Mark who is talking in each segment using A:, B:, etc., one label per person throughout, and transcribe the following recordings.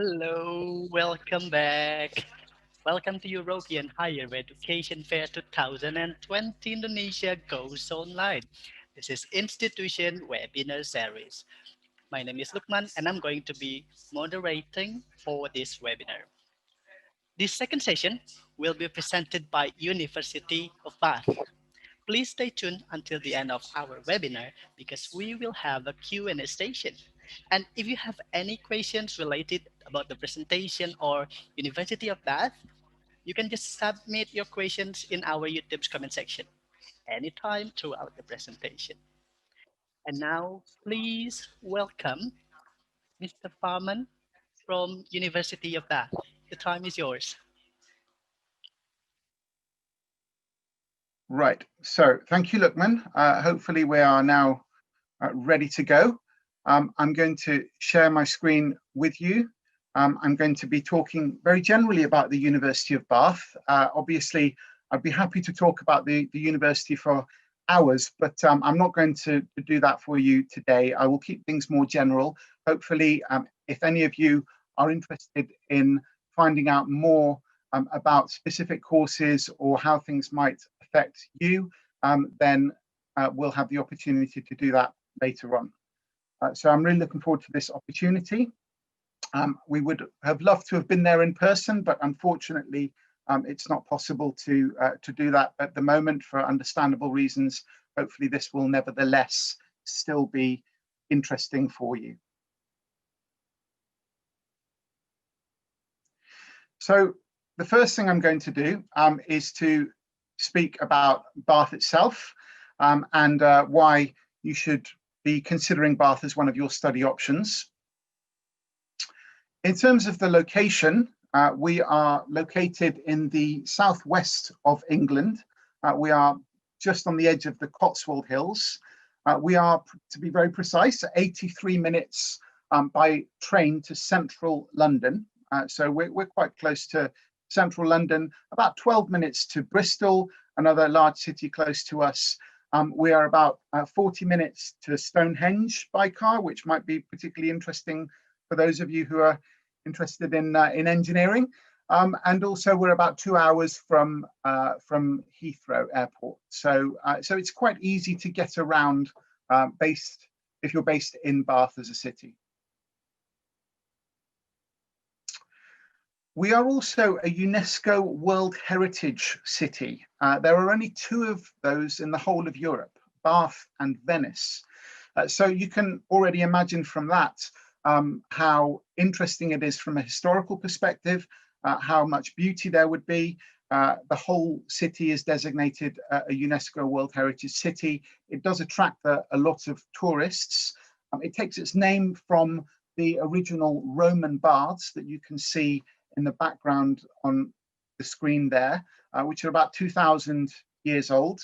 A: Hello, welcome back. Welcome to European Higher Education Fair 2020 Indonesia Goes Online. This is Institution Webinar Series. My name is Lukman and I'm going to be moderating for this webinar. This second session will be presented by University of Bath. Please stay tuned until the end of our webinar because we will have a Q&A session. And if you have any questions related about the presentation or University of Bath, you can just submit your questions in our YouTube's comment section anytime throughout the presentation. And now, please welcome Mr. Farman from University of Bath. The time is yours.
B: Right, so thank you, Lukman. Hopefully we are now ready to go. I'm going to share my screen with you. I'm going to be talking very generally about the University of Bath. Obviously, I'd be happy to talk about the university for hours, but I'm not going to do that for you today. I will keep things more general. Hopefully, if any of you are interested in finding out more about specific courses or how things might affect you, then we'll have the opportunity to do that later on. So I'm really looking forward to this opportunity. We would have loved to have been there in person, but unfortunately, it's not possible to do that at the moment for understandable reasons. Hopefully, this will nevertheless still be interesting for you. So the first thing I'm going to do is to speak about Bath itself and why you should be considering Bath as one of your study options. In terms of the location, we are located in the southwest of England. We are just on the edge of the Cotswold Hills. We are, to be very precise, 83 minutes by train to central London. So we're quite close to central London, about 12 minutes to Bristol, another large city close to us. We are about 40 minutes to Stonehenge by car, which might be particularly interesting for those of you who are interested in engineering. And also we're about 2 hours from Heathrow Airport. So it's quite easy to get around if you're based in Bath as a city. We are also a UNESCO World Heritage City. There are only 2 of those in the whole of Europe, Bath and Venice. So you can already imagine from that how interesting it is from a historical perspective, how much beauty there would be. The whole city is designated a UNESCO World Heritage City. It does attract a lot of tourists. It takes its name from the original Roman baths that you can see in the background on the screen there, which are about 2,000 years old.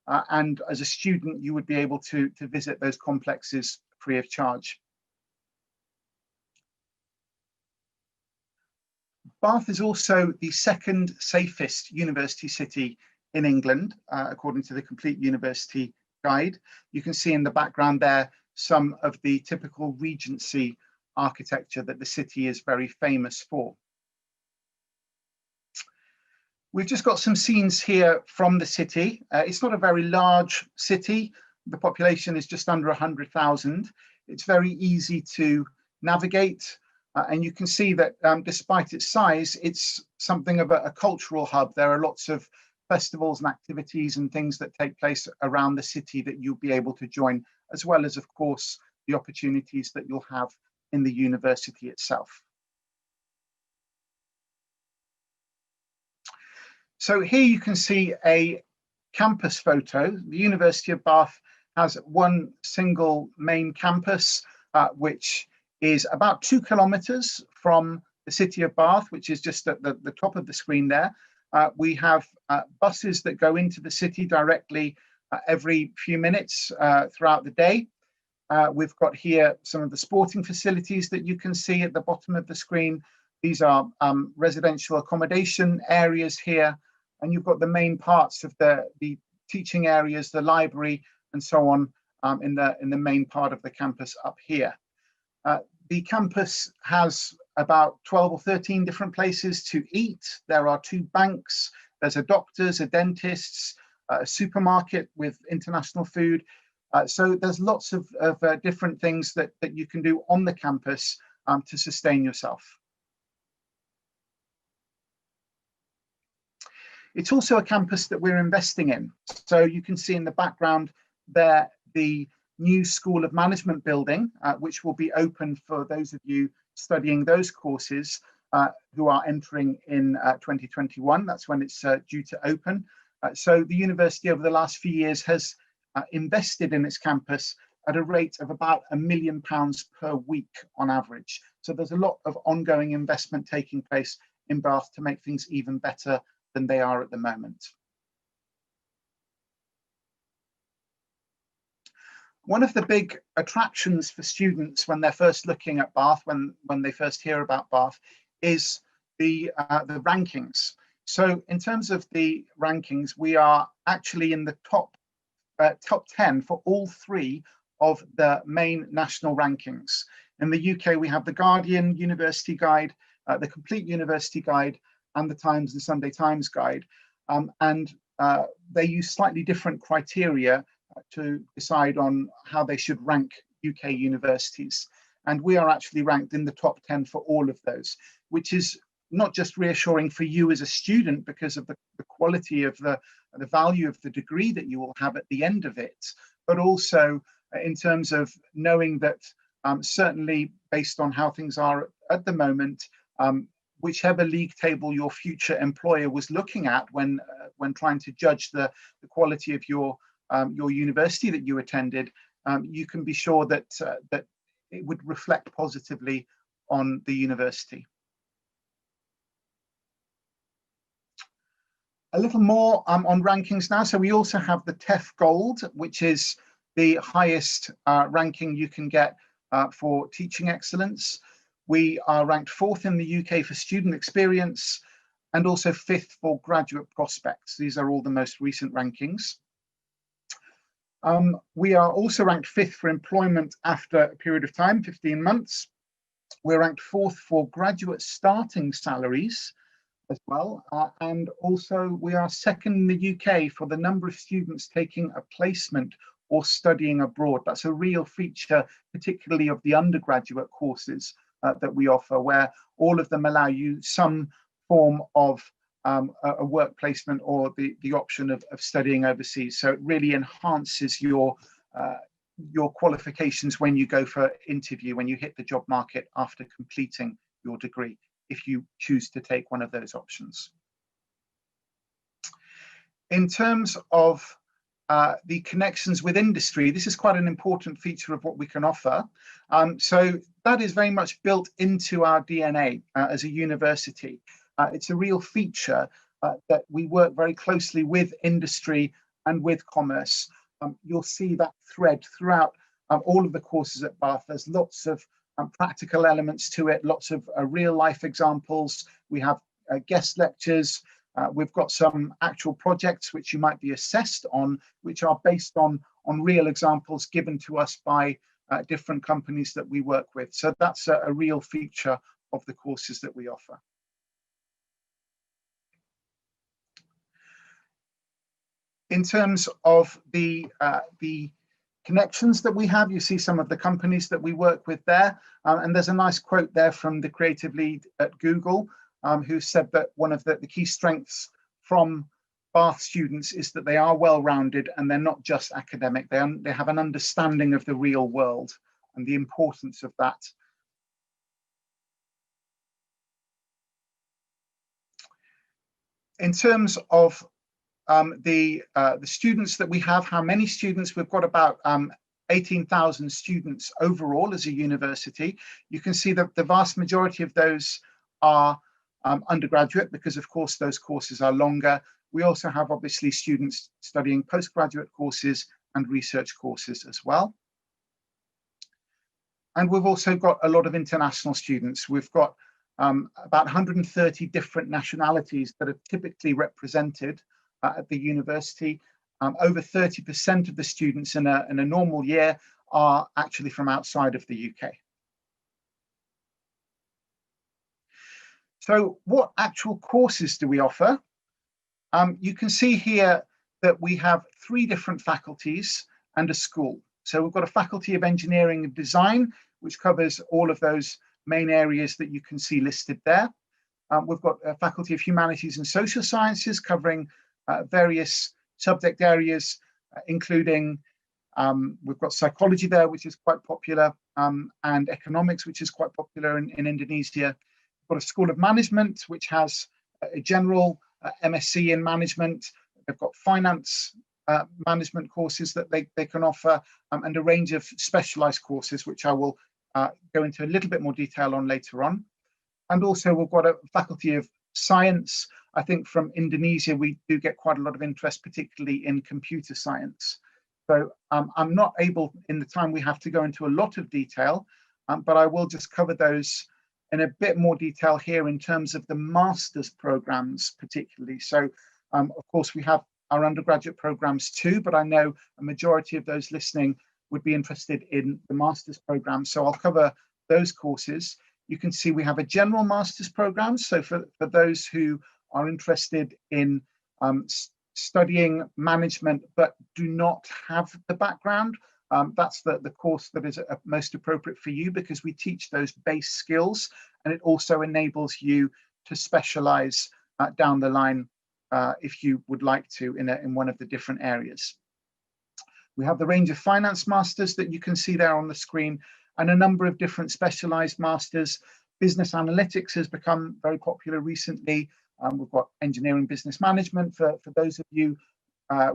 B: And as a student, you would be able to visit those complexes free of charge. Bath is also the second safest university city in England, according to the Complete University Guide. You can see in the background there some of the typical Regency architecture that the city is very famous for. We've just got some scenes here from the city. It's not a very large city. The population is just under 100,000. It's very easy to navigate. And you can see that despite its size, it's something of a cultural hub. There are lots of festivals and activities and things that take place around the city that you'll be able to join, as well as, of course, the opportunities that you'll have in the university itself. So here you can see a campus photo. The University of Bath has one single main campus, which is about 2 kilometers from the city of Bath, which is just at the top of the screen there. We have buses that go into the city directly every few minutes throughout the day. We've got here some of the sporting facilities that you can see at the bottom of the screen. These are residential accommodation areas here. And you've got the main parts of the teaching areas, the library, and so on in the main part of the campus up here. The campus has about 12 or 13 different places to eat. There are 2 banks, there's a doctor's, a dentist's, a supermarket with international food. So there's lots of different things that you can do on the campus to sustain yourself. It's also a campus that we're investing in. So you can see in the background there the new School of Management building, which will be open for those of you studying those courses who are entering in 2021. That's when it's due to open. So the university over the last few years has invested in its campus at a rate of about £1 million per week on average. So there's a lot of ongoing investment taking place in Bath to make things even better than they are at the moment. One of the big attractions for students when they're first looking at Bath, when they first hear about Bath, is the rankings. So in terms of the rankings, we are actually in the top 10 for all 3 of the main national rankings. In the UK, we have the Guardian University Guide, the Complete University Guide, and the Times and Sunday Times Guide. They use slightly different criteria to decide on how they should rank UK universities. And we are actually ranked in the top 10 for all of those, which is not just reassuring for you as a student because of the quality of the value of the degree that you will have at the end of it, but also in terms of knowing that certainly based on how things are at the moment, whichever league table your future employer was looking at when trying to judge the quality of your university that you attended, you can be sure that it would reflect positively on the university. A little more on rankings now. So we also have the TEF Gold, which is the highest ranking you can get for teaching excellence. We are ranked 4th in the UK for student experience and also 5th for graduate prospects. These are all the most recent rankings. We are also ranked 5th for employment after a period of time, 15 months. We're ranked 4th for graduate starting salaries as well. And also we are 2nd in the UK for the number of students taking a placement or studying abroad. That's a real feature, particularly of the undergraduate courses that we offer, where all of them allow you some form of a work placement or the option of studying overseas. So it really enhances your qualifications when you go for interview, when you hit the job market after completing your degree, if you choose to take one of those options. In terms of the connections with industry, this is quite an important feature of what we can offer. So that is very much built into our DNA as a university. It's a real feature that we work very closely with industry and with commerce. You'll see that thread throughout all of the courses at Bath. There's lots of practical elements to it, lots of real life examples. We have guest lectures. We've got some actual projects which you might be assessed on, which are based on real examples given to us by different companies that we work with. So that's a real feature of the courses that we offer. In terms of the connections that we have, you see some of the companies that we work with there. And there's a nice quote there from the creative lead at Google, who said that one of the key strengths from Bath students is that they are well-rounded and they're not just academic. They have an understanding of the real world and the importance of that. In terms of the students that we have, how many students? We've got about 18,000 students overall as a university. You can see that the vast majority of those are undergraduate, because of course those courses are longer. We also have obviously students studying postgraduate courses and research courses as well. And we've also got a lot of international students. We've got about 130 different nationalities that are typically represented at the university. Over 30% of the students in a normal year are actually from outside of the UK. So what actual courses do we offer? You can see here that we have 3 different faculties and a school. So we've got a Faculty of Engineering and Design, which covers all of those main areas that you can see listed there. We've got a Faculty of Humanities and Social Sciences covering various subject areas, including we've got psychology there, which is quite popular, and economics, which is quite popular in Indonesia. We've got a School of Management, which has a general MSc in management. They've got finance management courses that they can offer, and a range of specialized courses, which I will go into a little bit more detail on later on. And also we've got a Faculty of Science. I think from Indonesia, we do get quite a lot of interest, particularly in computer science. So I'm not able, in the time we have, to go into a lot of detail, but I will just cover those in a bit more detail here in terms of the master's programs particularly. So of course we have our undergraduate programs too, but I know a majority of those listening would be interested in the master's program. So I'll cover those courses. You can see we have a general master's program. So for those who are interested in studying management but do not have the background, that's the course that is most appropriate for you, because we teach those base skills, and it also enables you to specialize down the line if you would like to in one of the different areas. We have the range of finance masters that you can see there on the screen, and a number of different specialized masters. Business analytics has become very popular recently. We've got engineering business management for those of you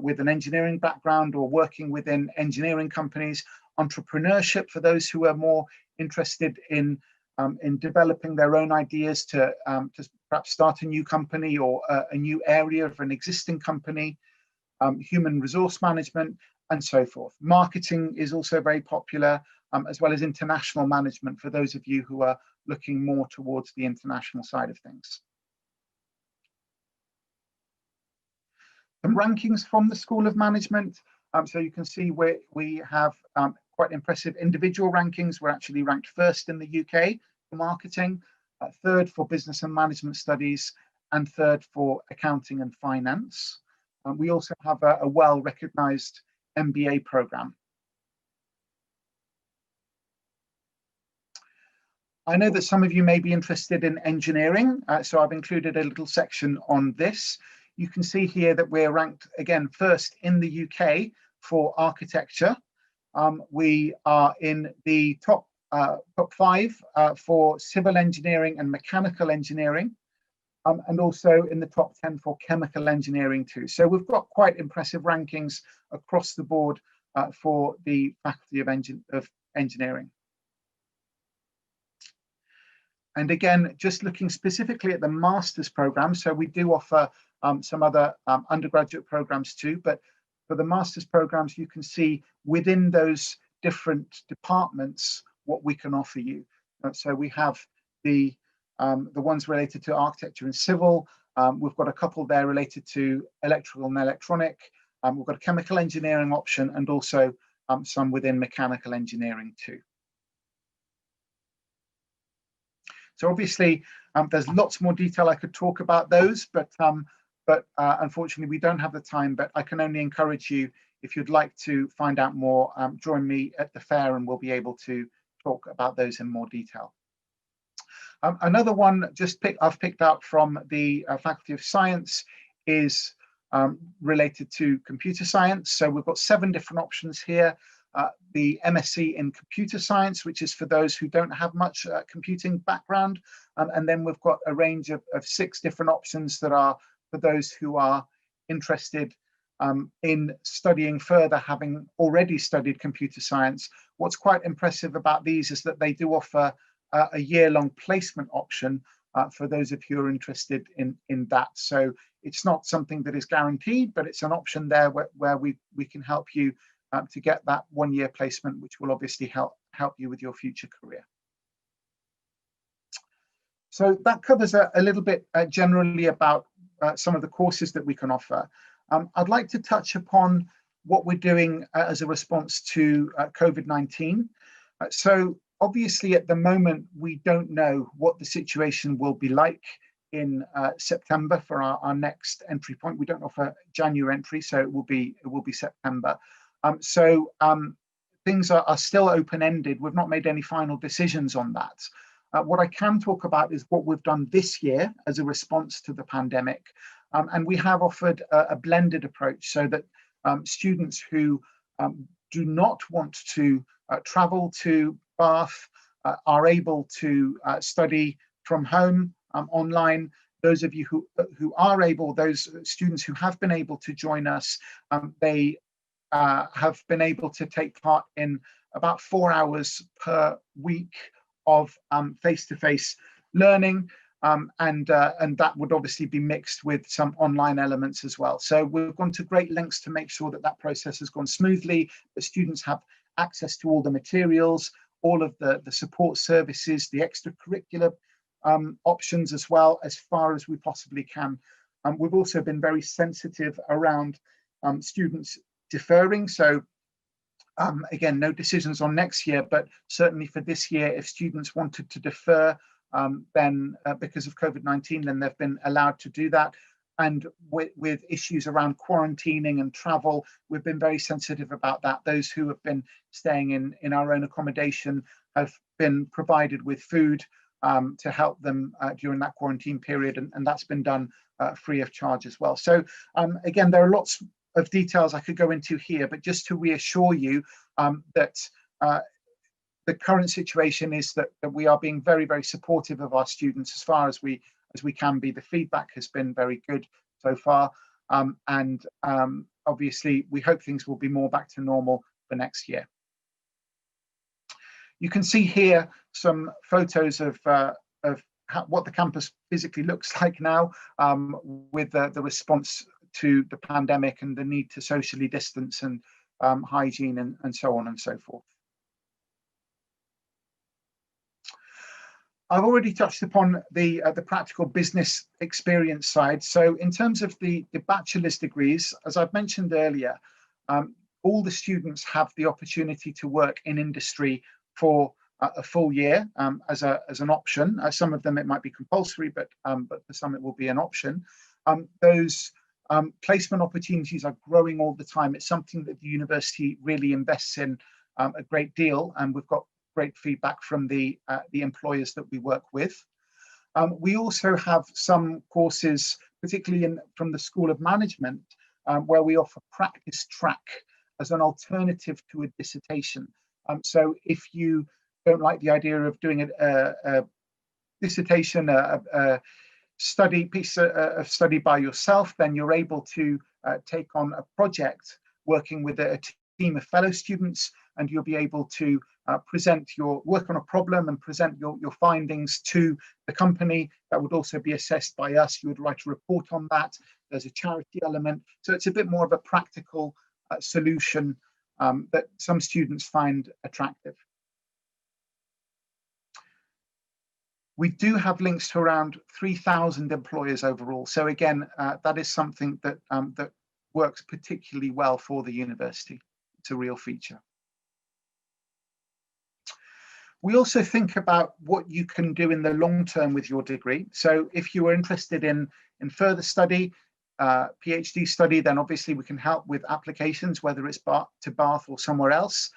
B: with an engineering background or working within engineering companies. Entrepreneurship for those who are more interested in developing their own ideas to perhaps start a new company or a new area of an existing company. Human resource management, and so forth. Marketing is also very popular, as well as international management for those of you who are looking more towards the international side of things. Some rankings from the School of Management. So you can see we have quite impressive individual rankings. We're actually ranked first in the UK for marketing, third for business and management studies, and third for accounting and finance. We also have a well-recognized MBA program. I know that some of you may be interested in engineering, so I've included a little section on this. You can see here that we're ranked, again, first in the UK for architecture. We are in the top 5 for civil engineering and mechanical engineering, and also in the top 10 for chemical engineering too. So we've got quite impressive rankings across the board for the Faculty of Engineering. And again, just looking specifically at the master's program, so we do offer some other undergraduate programs too, but for the master's programs, you can see within those different departments what we can offer you. So we have the ones related to architecture and civil. We've got a couple there related to electrical and electronic. We've got a chemical engineering option, and also some within mechanical engineering too. So obviously, there's lots more detail I could talk about those, but unfortunately we don't have the time. But I can only encourage you, if you'd like to find out more, join me at the fair and we'll be able to talk about those in more detail. Another one I've picked out from the Faculty of Science is related to computer science. So we've got 7 different options here. The MSc in computer science, which is for those who don't have much computing background. And then we've got a range of 6 different options that are for those who are interested in studying further, having already studied computer science. What's quite impressive about these is that they do offer a year-long placement option for those of you who are interested in that. So it's not something that is guaranteed, but it's an option there where we can help you to get that 1-year placement, which will obviously help you with your future career. So that covers a little bit generally about some of the courses that we can offer. I'd like to touch upon what we're doing as a response to COVID-19. So Obviously, at the moment, we don't know what the situation will be like in September for our next entry point. We don't offer January entry, so it will be September. Things are still open-ended. We've not made any final decisions on that. What I can talk about is what we've done this year as a response to the pandemic. And we have offered a blended approach so that students who do not want to travel to Bath are able to study from home online. Those of you who are able, those students who have been able to join us, they have been able to take part in about 4 hours per week of face-to-face learning, and that would obviously be mixed with some online elements as well. So we've gone to great lengths to make sure that that process has gone smoothly, that students have access to all the materials, all of the support services, the extracurricular options as well, as far as we possibly can. We've also been very sensitive around students deferring. So again, no decisions on next year, but certainly for this year, if students wanted to defer, then because of COVID-19, then they've been allowed to do that. And with issues around quarantining and travel, we've been very sensitive about that. Those who have been staying in our own accommodation have been provided with food to help them during that quarantine period, and that's been done free of charge as well. So again, there are lots of details I could go into here, but just to reassure you that the current situation is that we are being very, very supportive of our students as far as we can be. The feedback has been very good so far, and obviously we hope things will be more back to normal for next year. You can see here some photos of what the campus physically looks like now, with the response to the pandemic and the need to socially distance and hygiene and so on and so forth. I've already touched upon the practical business experience side. So in terms of the bachelor's degrees, as I've mentioned earlier, all the students have the opportunity to work in industry for a full year as an option. Some of them it might be compulsory, but for some it will be an option. Those placement opportunities are growing all the time. It's something that the university really invests in a great deal, and we've got great feedback from the employers that we work with. We also have some courses, particularly from the School of Management, where we offer practice track as an alternative to a dissertation. So if you don't like the idea of doing a dissertation, a piece of study by yourself, then you're able to take on a project working with a team of fellow students, and you'll be able to work on a problem and present your findings to the company. That would also be assessed by us. You would write a report on that. There's a charity element. So it's a bit more of a practical solution that some students find attractive. We do have links to around 3,000 employers overall. So again, that is something that works particularly well for the university. It's a real feature. We also think about what you can do in the long term with your degree. So if you are interested in further study, PhD study, then obviously we can help with applications, whether it's to Bath or somewhere else.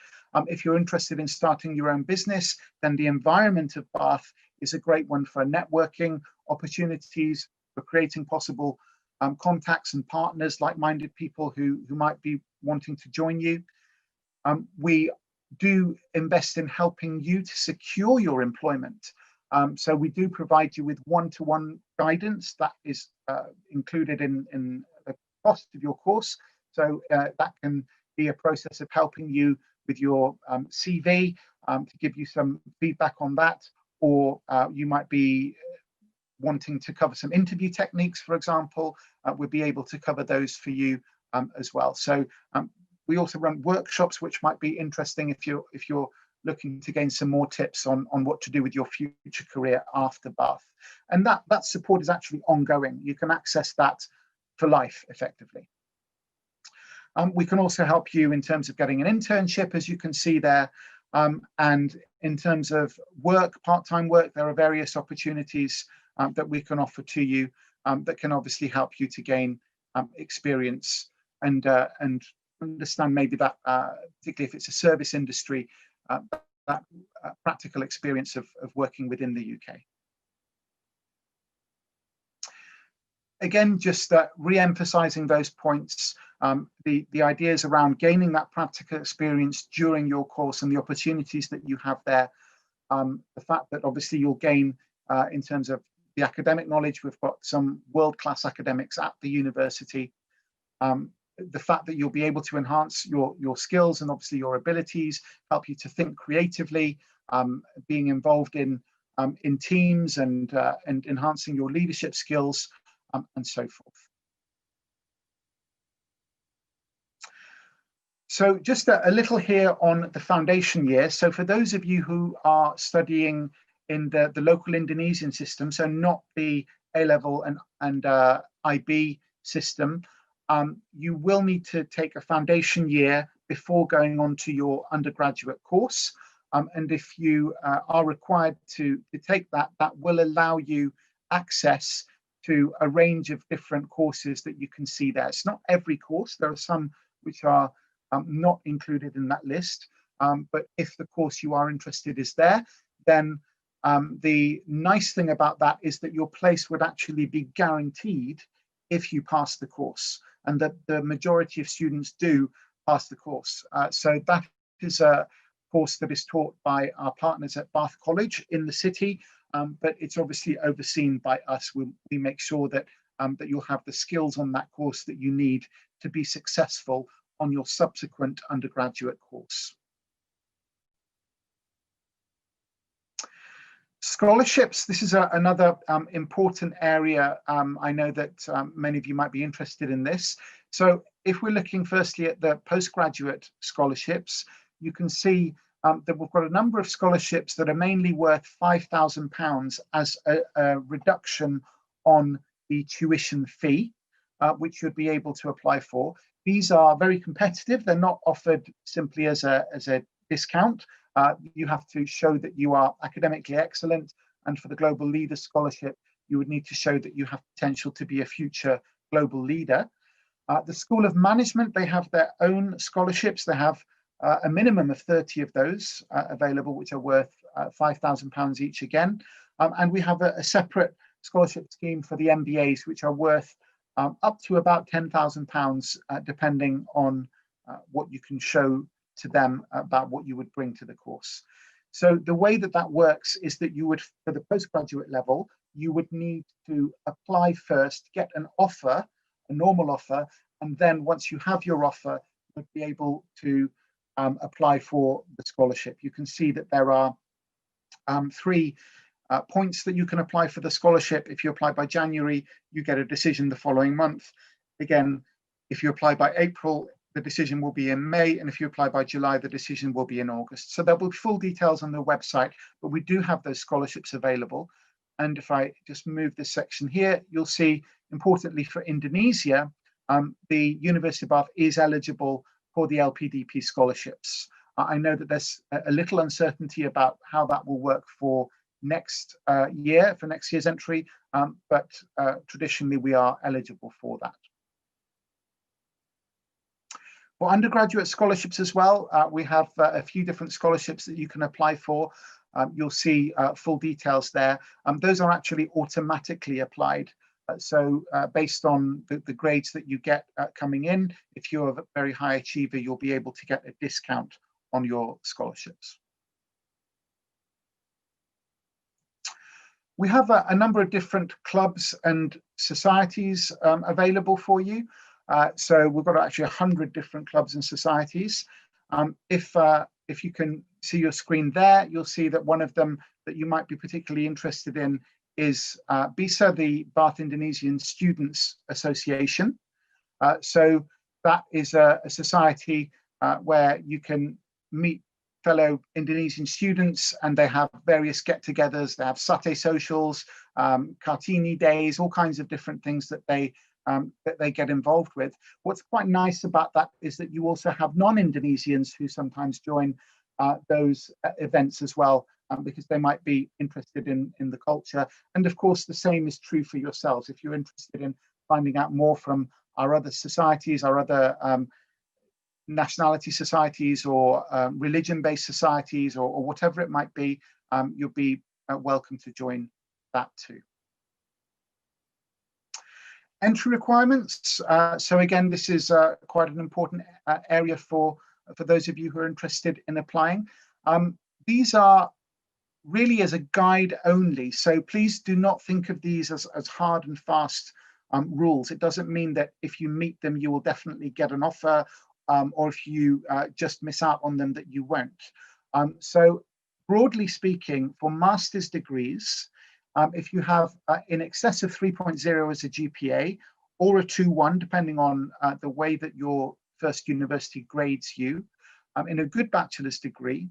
B: If you're interested in starting your own business, then the environment of Bath is a great one for networking opportunities, for creating possible contacts and partners, like-minded people who might be wanting to join you. We do invest in helping you to secure your employment. So we do provide you with one-to-one guidance that is included in the cost of your course. So that can be a process of helping you with your CV, to give you some feedback on that, or you might be wanting to cover some interview techniques, for example. We'll be able to cover those for you as well. So we also run workshops, which might be interesting if you're looking to gain some more tips on what to do with your future career after Bath. And that support is actually ongoing. You can access that for life, effectively. We can also help you in terms of getting an internship, as you can see there. And in terms of work, part-time work, there are various opportunities that we can offer to you that can obviously help you to gain experience and understand maybe that, particularly if it's a service industry, that practical experience of working within the UK. Again, just re-emphasizing those points, the ideas around gaining that practical experience during your course and the opportunities that you have there. The fact that obviously you'll gain in terms of the academic knowledge, we've got some world-class academics at the university. The fact that you'll be able to enhance your skills and obviously your abilities, help you to think creatively, being involved in teams and enhancing your leadership skills, and so forth. So just a little here on the foundation year. So for those of you who are studying in the local Indonesian system, so not the A-level and IB system, you will need to take a foundation year before going on to your undergraduate course. And if you are required to take that, that will allow you access to a range of different courses that you can see there. It's not every course. There are some which are not included in that list. But if the course you are interested is there, then the nice thing about that is that your place would actually be guaranteed if you pass the course, and that the majority of students do pass the course. So that is a course that is taught by our partners at Bath College in the city, but it's obviously overseen by us. We make sure that, that you'll have the skills on that course that you need to be successful on your subsequent undergraduate course. Scholarships, this is another important area. I know that many of you might be interested in this. So if we're looking firstly at the postgraduate scholarships, you can see that we've got a number of scholarships that are mainly worth £5,000 as a reduction on the tuition fee, which you'd be able to apply for. These are very competitive. They're not offered simply as a discount. You have to show that you are academically excellent, and for the Global Leader Scholarship, you would need to show that you have potential to be a future global leader. The School of Management, they have their own scholarships. They have a minimum of 30 of those available, which are worth £5,000 each again. And we have a separate scholarship scheme for the MBAs, which are worth up to about £10,000, depending on what you can show to them about what you would bring to the course. So the way that that works is that you would, for the postgraduate level, you would need to apply first, get an offer, a normal offer, and then once you have your offer, you'd be able to apply for the scholarship. You can see that there are 3 points that you can apply for the scholarship. If you apply by January, you get a decision the following month. Again, if you apply by April, the decision will be in May, and if you apply by July, the decision will be in August. So there will be full details on the website, but we do have those scholarships available. And if I just move this section here, you'll see, importantly for Indonesia, the University of Bath is eligible for the LPDP scholarships. I know that there's a little uncertainty about how that will work for next year, for next year's entry, but traditionally we are eligible for that. For undergraduate scholarships as well, we have a few different scholarships that you can apply for. You'll see full details there. Those are actually automatically applied. So based on the grades that you get coming in, if you're a very high achiever, you'll be able to get a discount on your scholarships. We have a number of different clubs and societies available for you. So we've got actually 100 different clubs and societies. If you can see your screen there, you'll see that one of them that you might be particularly interested in is BISA, the Bath Indonesian Students Association. So that is a society where you can meet fellow Indonesian students, and they have various get-togethers. They have satay socials, Kartini days, all kinds of different things that they get involved with. What's quite nice about that is that you also have non-Indonesians who sometimes join those events as well, because they might be interested in the culture. And of course, the same is true for yourselves. If you're interested in finding out more from our other societies, our other nationality societies, or religion-based societies, or whatever it might be, you'll be welcome to join that too. Entry requirements. So again, this is quite an important area for those of you who are interested in applying. These are really as a guide only, so please do not think of these as hard and fast rules. It doesn't mean that if you meet them, you will definitely get an offer, or if you just miss out on them, that you won't. So broadly speaking, for master's degrees, if you have in excess of 3.0 as a GPA, or a 2.1, depending on the way that your first university grades you, in a good bachelor's degree,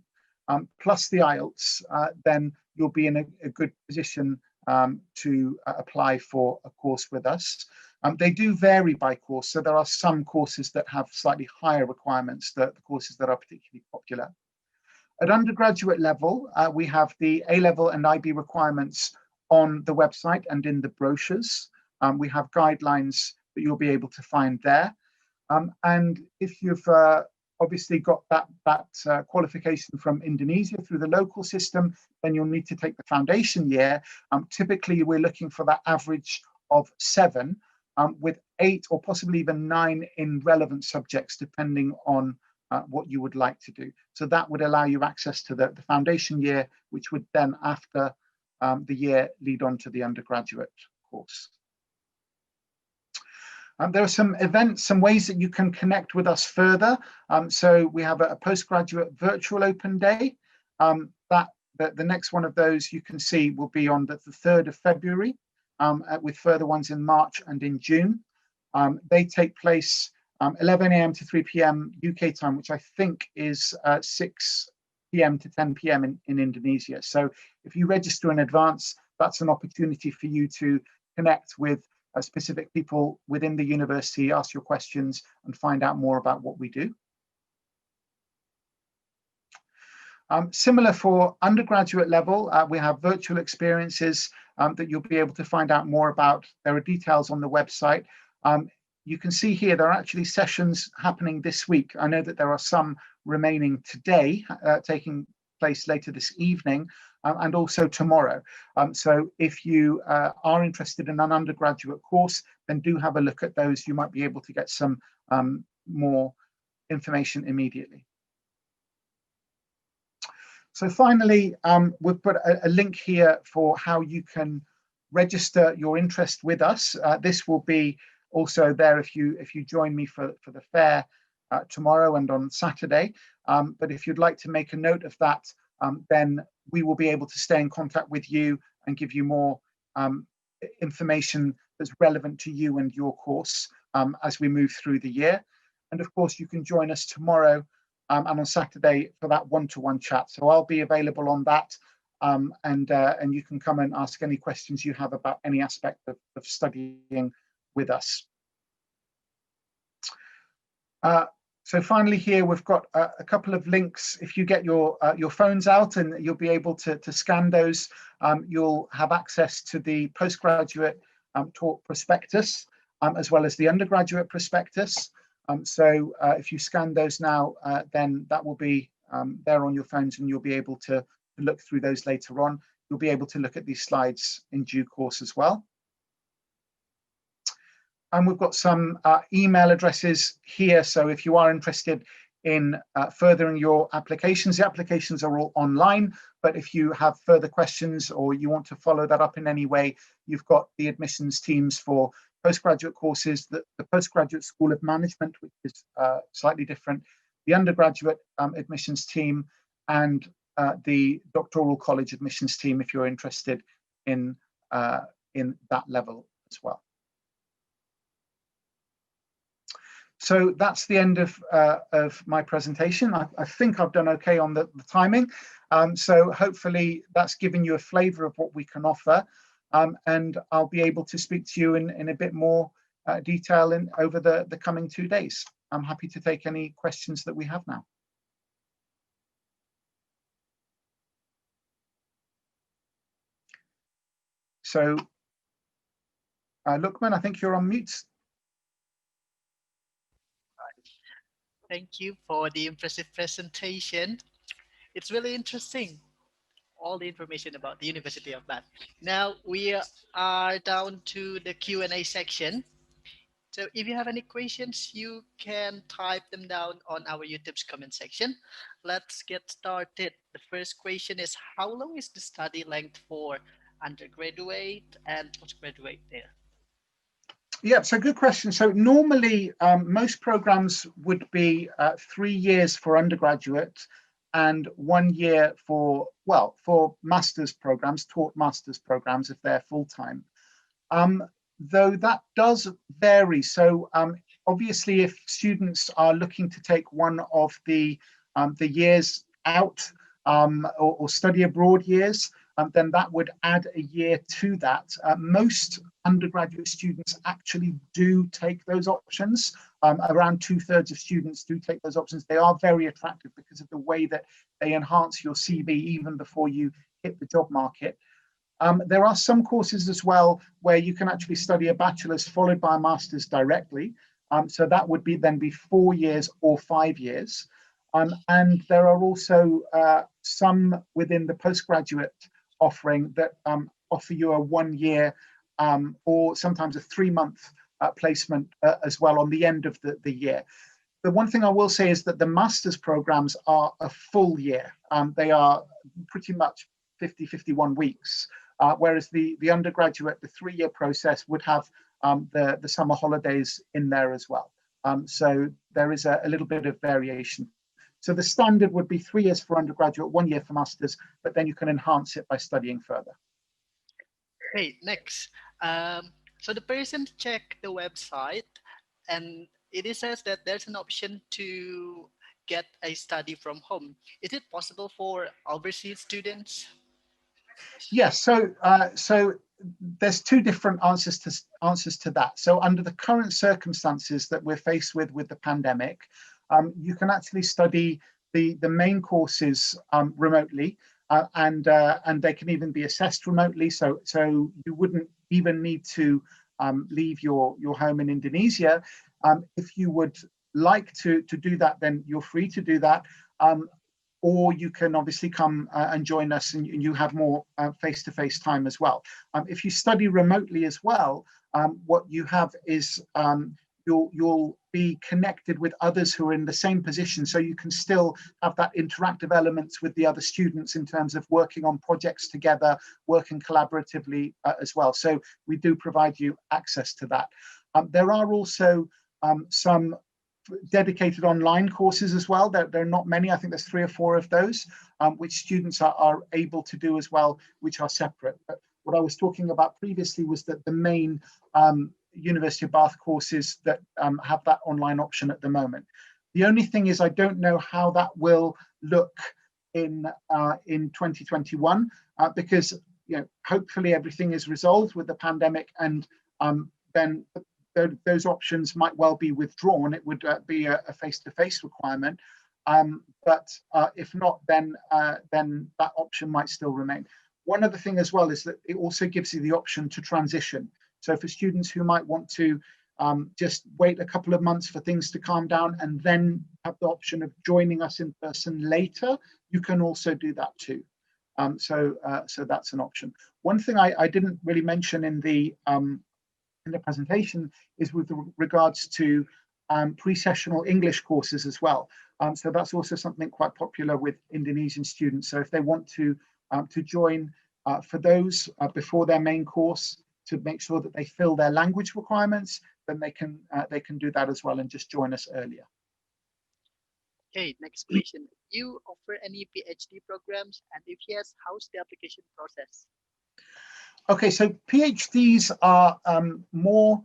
B: plus the IELTS, then you'll be in a good position to apply for a course with us. They do vary by course, so there are some courses that have slightly higher requirements, the courses that are particularly popular. At undergraduate level, we have the A-level and IB requirements on the website and in the brochures. We have guidelines that you'll be able to find there. And if you've obviously got that qualification from Indonesia through the local system, then you'll need to take the foundation year. Typically, we're looking for that average of 7, with 8 or possibly even 9 in relevant subjects, depending on what you would like to do. So that would allow you access to the foundation year, which would then, after the year, lead on to the undergraduate course. There are some events, some ways that you can connect with us further. So we have a postgraduate virtual open day. The next one of those you can see will be on the 3rd of February, with further ones in March and in June. They take place 11 a.m. to 3 p.m. UK time, which I think is 6 p.m. to 10 p.m. in Indonesia. So if you register in advance, that's an opportunity for you to connect with specific people within the university, ask your questions, and find out more about what we do. Similar for undergraduate level, we have virtual experiences that you'll be able to find out more about. There are details on the website. You can see here there are actually sessions happening this week. I know that there are some remaining today, taking place later this evening, and also tomorrow. So if you are interested in an undergraduate course, then do have a look at those. You might be able to get some more information immediately. So finally, we've put a link here for how you can register your interest with us. This will be also there if you join me for the fair tomorrow and on Saturday. But if you'd like to make a note of that, then we will be able to stay in contact with you and give you more information that's relevant to you and your course as we move through the year. And of course, you can join us tomorrow and on Saturday for that one-to-one chat. So I'll be available on that, and you can come and ask any questions you have about any aspect of studying with us. So finally here, we've got a couple of links. If you get your phones out, and you'll be able to scan those, you'll have access to the postgraduate talk prospectus, as well as the undergraduate prospectus. So if you scan those now, then that will be there on your phones, and you'll be able to look through those later on. You'll be able to look at these slides in due course as well. And we've got some email addresses here. So if you are interested in furthering your applications, the applications are all online. But if you have further questions or you want to follow that up in any way, you've got the admissions teams for postgraduate courses, the Postgraduate School of Management, which is slightly different, the undergraduate admissions team, and the doctoral college admissions team if you're interested in that level as well. So that's the end of my presentation. I think I've done okay on the timing. So hopefully that's given you a flavour of what we can offer. And I'll be able to speak to you in a bit more detail over the coming 2 days. I'm happy to take any questions that we have now. So, Lukman, I think you're on mute.
A: Thank you for the impressive presentation. It's really interesting, all the information about the University of Bath. Now we are down to the Q&A section. So if you have any questions, you can type them down on our YouTube's comment section. Let's get started. The first question is, how long is the study length for undergraduate and postgraduate there?
B: Yeah, so good question. So normally most programs would be 3 years for undergraduate and 1 year for, well, for master's programs, taught master's programs if they're full-time. Though that does vary. So obviously if students are looking to take one of the years out or study abroad years, then that would add a year to that. Most undergraduate students actually do take those options. Around 2/3 of students do take those options. They are very attractive because of the way that they enhance your CV even before you hit the job market. There are some courses as well where you can actually study a bachelor's followed by a master's directly. So that would then be 4 years or 5 years. And there are also some within the postgraduate offering that offer you a 1 year or sometimes a 3-month placement as well on the end of the year. The one thing I will say is that the master's programs are a full year. They are pretty much 50, 51 weeks, whereas the undergraduate, the 3-year process would have the summer holidays in there as well. So there is a little bit of variation. So the standard would be 3 years for undergraduate, 1 year for masters, but then you can enhance it by studying further.
A: Hey, next. So the person checked the website and it says that there's an option to get a study from home. Is it possible for overseas students?
B: Yes, so there's 2 different answers to that. So under the current circumstances that we're faced with the pandemic, you can actually study the main courses remotely, and they can even be assessed remotely. So you wouldn't even need to leave your home in Indonesia. If you would like to do that, then you're free to do that. Or you can obviously come and join us and you have more face-to-face time as well. If you study remotely as well, what you have is you'll be connected with others who are in the same position, so you can still have that interactive elements with the other students in terms of working on projects together, working collaboratively as well. So we do provide you access to that. There are also some dedicated online courses as well. There are not many. I think there's 3 or 4 of those, which students are able to do as well, which are separate. But what I was talking about previously was that the main University of Bath courses that have that online option at the moment. The only thing is I don't know how that will look in 2021 because hopefully everything is resolved with the pandemic, and then those options might well be withdrawn. It would be a face-to-face requirement, but if not, then that option might still remain. One other thing as well is that it also gives you the option to transition. So for students who might want to just wait a couple of months for things to calm down and then have the option of joining us in person later, you can also do that too. So that's an option. One thing I didn't really mention in the presentation is with regards to pre-sessional English courses as well. So that's also something quite popular with Indonesian students. So if they want to join for those before their main course to make sure that they fill their language requirements, then they can do that as well and just join us earlier.
A: Okay, next question. Do you offer any PhD programs? And if yes, how's the application process?
B: Okay, so PhDs are more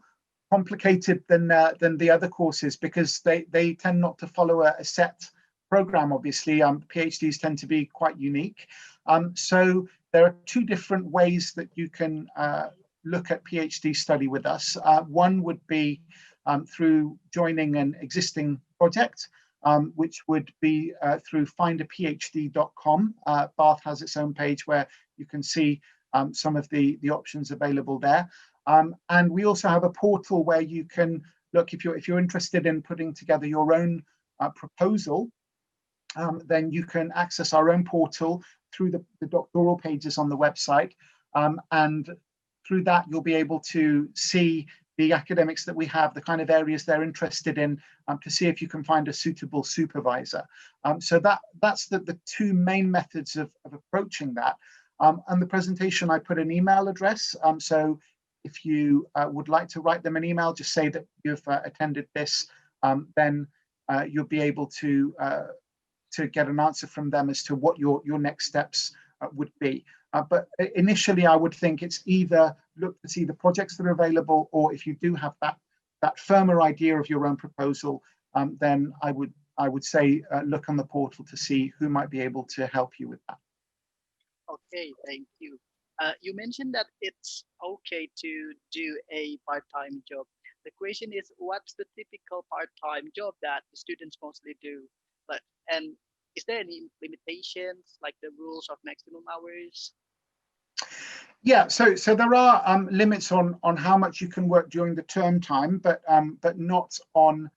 B: complicated than the other courses because they tend not to follow a set program. Obviously, PhDs tend to be quite unique. So there are 2 different ways that you can look at PhD study with us. One would be through joining an existing project, which would be through findaphd.com. Bath has its own page where you can see some of the options available there. And we also have a portal where you can look, if you're interested in putting together your own proposal, then you can access our own portal through the doctoral pages on the website. And through that, you'll be able to see the academics that we have, the kind of areas they're interested in, to see if you can find a suitable supervisor. So that's the two main methods of approaching that. And the presentation, I put an email address. So if you would like to write them an email, just say that you've attended this, then you'll be able to get an answer from them as to what your next steps would be. But initially, I would think it's either look to see the projects that are available, or if you do have that firmer idea of your own proposal, then I would say look on the portal to see who might be able to help you with that.
A: Okay, thank you. You mentioned that it's okay to do a part-time job. The question is, what's the typical part-time job that the students mostly do? But and is there any limitations, like the rules of maximum hours?
B: Yeah, so there are limits on how much you can work during the term time, but not on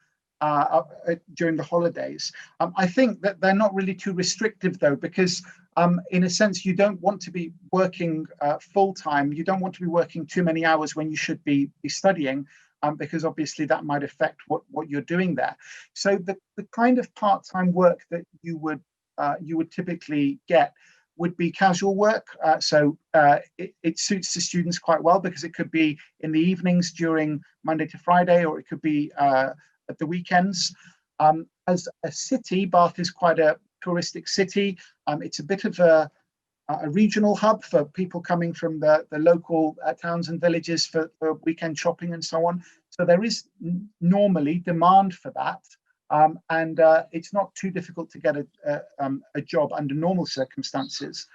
B: during the holidays. I think that they're not really too restrictive though, because in a sense you don't want to be working full time. You don't want to be working too many hours when you should be studying, because obviously that might affect what you're doing there. So the kind of part-time work that you would typically get would be casual work. It suits the students quite well, because it could be in the evenings during Monday to Friday, or it could be at the weekends. As a city, Bath is quite a touristic city. It's a bit of a regional hub for people coming from the local towns and villages for weekend shopping and so on. So there is normally demand for that. And it's not too difficult to get a job under normal circumstances.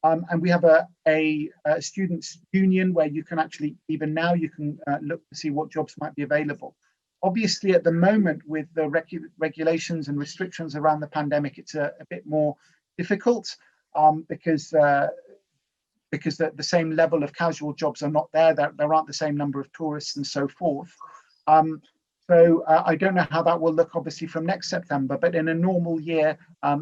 B: And we have a students' union where you can actually, even now, you can look to see what jobs might be available. Obviously, at the moment, with the regulations and restrictions around the pandemic, it's a bit more difficult, because the same level of casual jobs are not there. There aren't the same number of tourists and so forth. So I don't know how that will look, obviously, from next September, but in a normal year,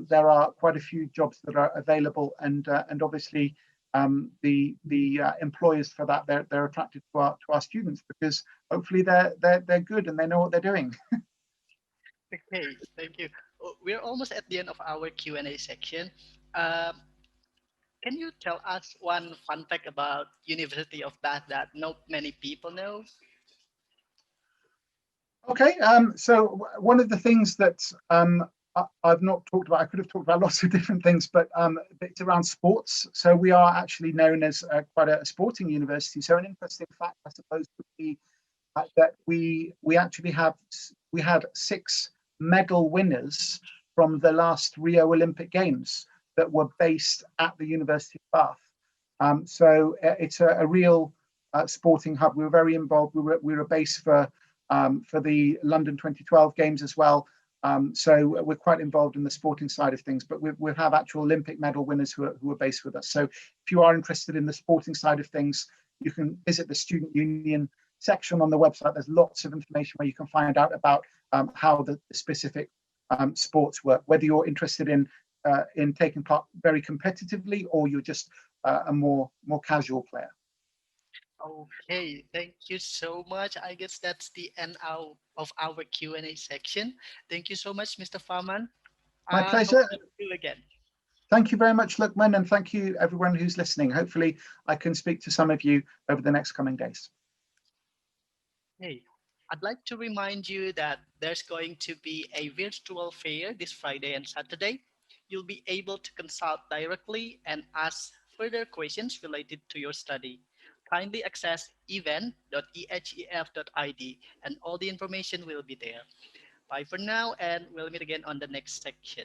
B: there are quite a few jobs that are available, and obviously the employers for that, they're attracted to our students, because hopefully they're good and they know what they're doing.
A: Okay, thank you. We're almost at the end of our Q&A section. Um, can you tell us one fun fact about University of Bath that not many people know?
B: Okay, so one of the things that I've not talked about, I could have talked about lots of different things, but it's around sports. So we are actually known as quite a sporting university. So an interesting fact, I suppose, would be that we actually had 6 medal winners from the last Rio Olympic Games that were based at the University of Bath. So it's a real sporting hub. We were very involved. We were a base for the London 2012 games as well. So we're quite involved in the sporting side of things, but we have actual Olympic medal winners who are based with us. So if you are interested in the sporting side of things, you can visit the Student Union section on the website. There's lots of information where you can find out about how the specific sports work, whether you're interested in taking part very competitively, or you're just a more casual player.
A: Okay, thank you so much. I guess that's the end of our Q&A section. Thank you so much, Mr. Farman.
B: My
A: I hope
B: pleasure.
A: to see you again.
B: Thank you very much, Lukman, and thank you everyone who's listening. Hopefully I can speak to some of you over the next coming days.
A: Hey, I'd like to remind you that there's going to be a virtual fair this Friday and Saturday. You'll be able to consult directly and ask further questions related to your study. Kindly access event.ehef.id and all the information will be there. Bye for now, and we'll meet again on the next section.